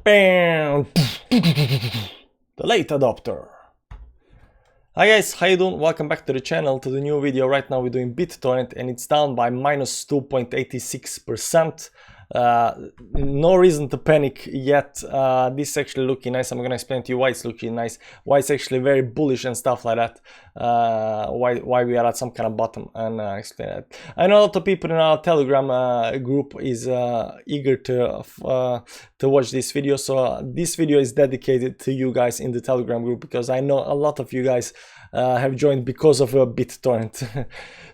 Bam! The late adopter. Hi guys, how you doing? Welcome back to the channel, to the new video. Right now we're doing Bittorrent and it's down by minus 2.86%. No reason to panic yet. This is actually looking nice. I'm gonna explain to you why it's looking nice, why it's actually very bullish and stuff like that, why we are at some kind of bottom, and explain that. I know a lot of people in our Telegram group is eager to watch this video, so this video is dedicated to you guys in the Telegram group, because I know a lot of you guys have joined because of Bittorrent.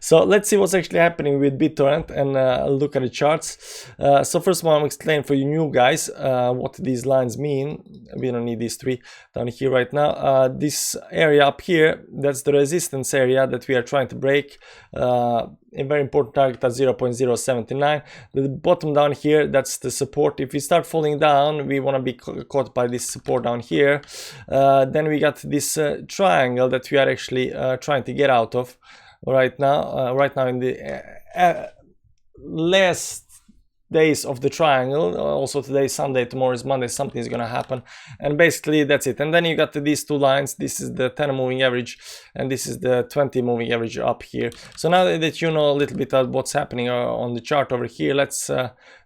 So let's see what's actually happening with Bittorrent and look at the charts. So first of all, I'm explaining for you new guys what these lines mean. We don't need these three down here right now. This area up here, that's the resistance area that we are trying to break. A very important target at 0.079. The bottom down here, that's the support. If we start falling down, we want to be caught by this support down here. Then we got this triangle that we are actually trying to get out of right now. Right now in the last days of the triangle. Also today is Sunday, tomorrow is Monday, something is gonna happen, and basically that's it. And then you got these two lines. This is the 10 moving average and this is the 20 moving average up here. So now that you know a little bit of what's happening on the chart over here, let's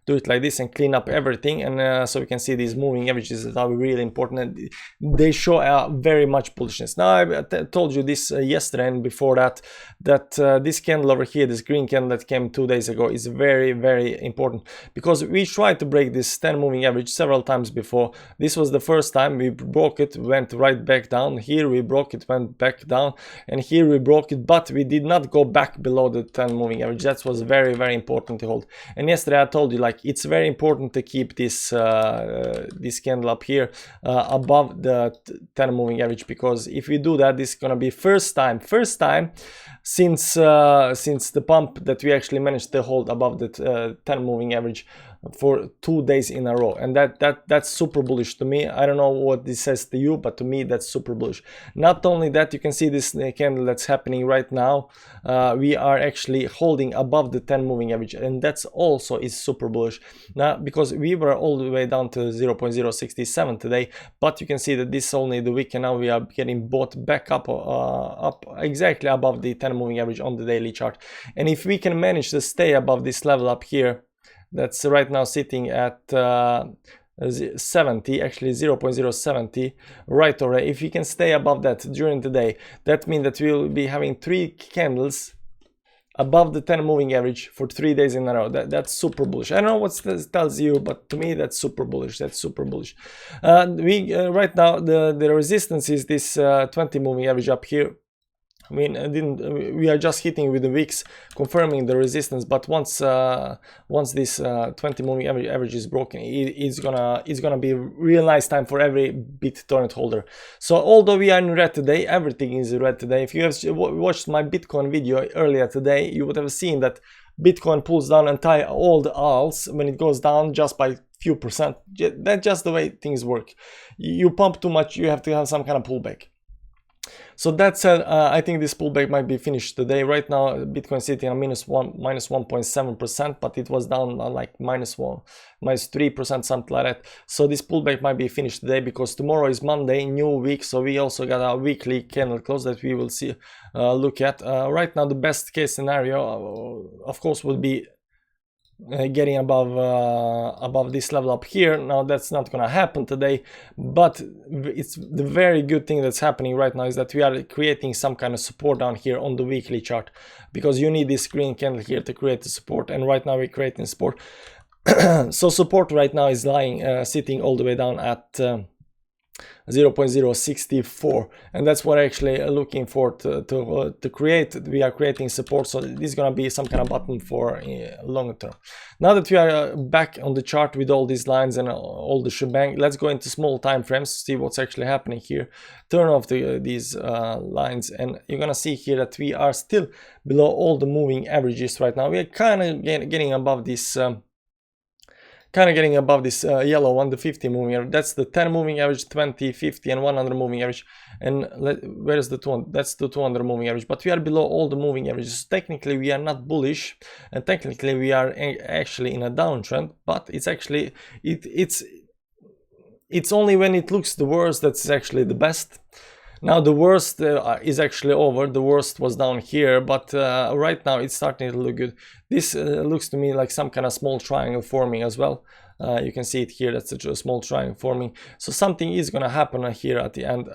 do it like this and clean up everything, and so we can see these moving averages that are really important, and they show very much bullishness. Now I told you this yesterday and before that, this candle over here, this green candle that came 2 days ago, is very, very important, because we tried to break this 10 moving average several times before. This was the first time we broke it, went right back down. Here we broke it, went back down, and here we broke it, but we did not go back below the 10 moving average. That was very, very important to hold. And yesterday I told you, like, it's very important to keep this this candle up here above the 10 moving average, because if we do that, this is gonna be first time since the pump that we actually managed to hold above the 10 moving average for 2 days in a row, and that's super bullish to me. I don't know what this says to you, but to me that's super bullish. Not only that, you can see this candle that's happening right now. We are actually holding above the 10 moving average, and that's also is super bullish now, because we were all the way down to 0.067 today, but you can see that this is only the week, and now we are getting bought back up exactly above the 10 moving average on the daily chart. And if we can manage to stay above this level up here, that's right now sitting at 70, actually 0.070 right already. If we can stay above that during the day, that means that we will be having 3 candles above the 10 moving average for 3 days in a row. That's super bullish. I don't know what this tells you, but to me that's super bullish. That's super bullish. Right now the resistance is this 20 moving average up here. I mean, we are just hitting with the wicks, confirming the resistance. But once this 20 moving average is broken, it's gonna be a real nice time for every Bittorrent holder. So although we are in red today, everything is red today. If you have watched my Bitcoin video earlier today, you would have seen that Bitcoin pulls down all the alts when it goes down just by few percent. That's just the way things work. You pump too much, you have to have some kind of pullback. So that said, I think this pullback might be finished today. Right now Bitcoin sitting on minus 1.7%, but it was down like minus 3%, something like that. So this pullback might be finished today, because tomorrow is Monday, new week, so we also got a weekly candle close that we will see look at. Right now the best case scenario of course would be getting above this level up here. Now that's not gonna happen today, but it's the very good thing that's happening right now is that we are creating some kind of support down here on the weekly chart, because you need this green candle here to create the support, and right now we're creating support. So support right now is lying sitting all the way down at 0.064, and that's what I'm actually looking for to create. We are creating support, so this is gonna be some kind of button for longer term. Now that we are back on the chart with all these lines and all the shebang, let's go into small time frames to see what's actually happening here. Turn off these lines, and you're gonna see here that we are still below all the moving averages right now. We are kind of getting above this yellow one, the 50 moving average. That's the 10 moving average, 20, 50 and 100 moving average. And where is the 200? That's the 200 moving average, but we are below all the moving averages. Technically we are not bullish, and technically we are actually in a downtrend, but it's actually it's it's only when it looks the worst that's actually the best. Now the worst is actually over. The worst was down here, but right now it's starting to look good. This looks to me like some kind of small triangle forming as well. You can see it here, that's a small triangle forming. So something is gonna happen here at the end.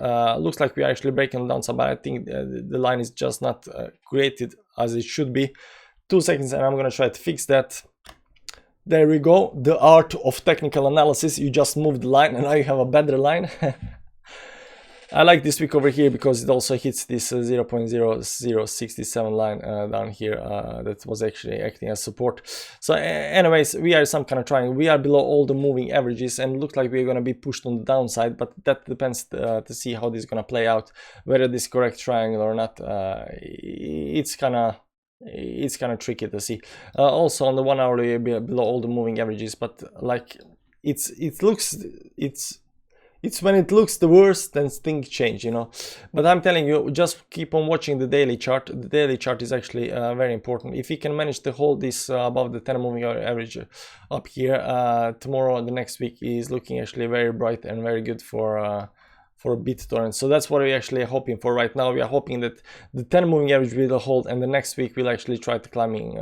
Looks like we're actually breaking down some, but I think the line is just not created as it should be. 2 seconds and I'm gonna try to fix that. There we go, the art of technical analysis. You just moved the line and now you have a better line. I like this wick over here because it also hits this 0.0067 line down here that was actually acting as support. So anyways, we are some kind of triangle. We are below all the moving averages and it looks like we're going to be pushed on the downside, but that depends to see how this is going to play out, whether this correct triangle or not. It's kind of tricky to see. Also on the 1 hour we're below all the moving averages, but like it's when it looks the worst, then things change, you know. But I'm telling you, just keep on watching the daily chart. The daily chart is actually very important. If you can manage to hold this above the 10 moving average up here, tomorrow and the next week is looking actually very bright and very good for Bittorrent. So that's what we're actually hoping for right now. We are hoping that the 10 moving average will hold and the next week we'll actually try to climbing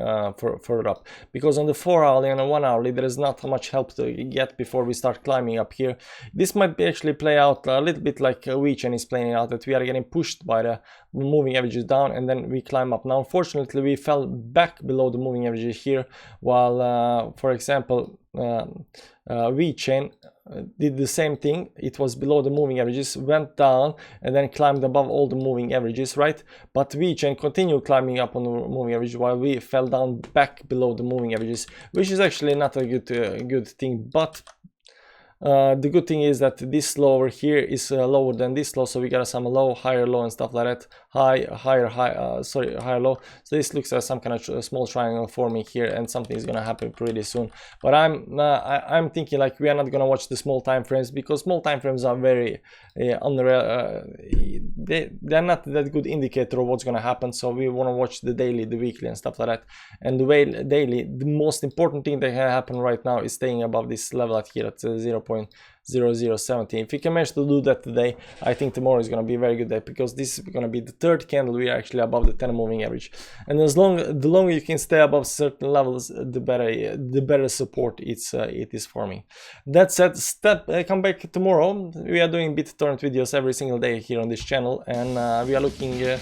further up, because on the 4 hourly and the 1 hourly there is not much help to get before we start climbing up here. This might be actually play out a little bit like Weechen is playing out, that we are getting pushed by the moving averages down and then we climb up. Now unfortunately we fell back below the moving averages here, while for example Weechen did the same thing. It was below the moving averages, went down and then climbed above all the moving averages, right? But Weechen continued climbing up on the moving average while we fell down back below the moving averages, which is actually not a good thing. But the good thing is that this low over here is lower than this low, so we got some low, higher low and stuff like that, higher low. So this looks like some kind of small triangle forming here, and something is gonna happen pretty soon. But I'm thinking like we are not gonna watch the small time frames, because small time frames are very they're not that good indicator of what's gonna happen. So we want to watch the daily, the weekly and stuff like that. And the daily, the most important thing that can happen right now is staying above this level at here at 0.0017. If you can manage to do that today, I think tomorrow is going to be a very good day, because this is going to be the third candle we are actually above the 10 moving average. And the longer you can stay above certain levels, the better support it is forming. That said, come back tomorrow. We are doing Bittorrent videos every single day here on this channel, and we are looking at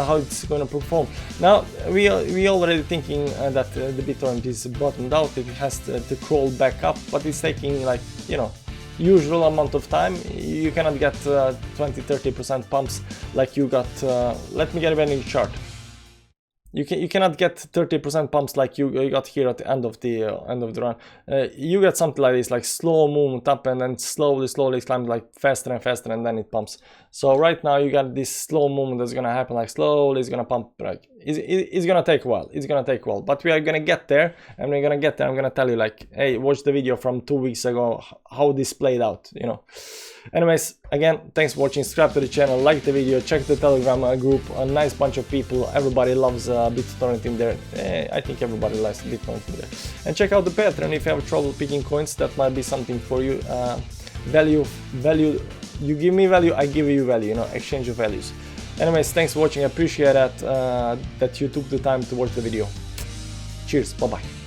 how it's going to perform. Now we already thinking that the Bittorrent is bottomed out. It has to crawl back up, but it's taking, like, you know, usual amount of time. You cannot get 20-30% pumps like you got. Let me get a new chart. You cannot get 30% pumps like you got here at the end of the run. You get something like this, like slow movement up and then slowly climb like faster and faster, and then it pumps. So right now you got this slow movement that's gonna happen, like slowly it's gonna pump. Like it's gonna take a while. It's gonna take a while, but we are gonna get there, and we're gonna get there. I'm gonna tell you, like, hey, watch the video from 2 weeks ago how this played out, you know. Anyways, again, thanks for watching. Subscribe to the channel, like the video, check the Telegram group. A nice bunch of people. Everybody loves Bittorrent in there. I think everybody likes Bittorrent in there. And check out the Patreon if you have trouble picking coins. That might be something for you. Value. You give me value, I give you value. You know, exchange of values. Anyways, thanks for watching. I appreciate that you took the time to watch the video. Cheers. Bye bye.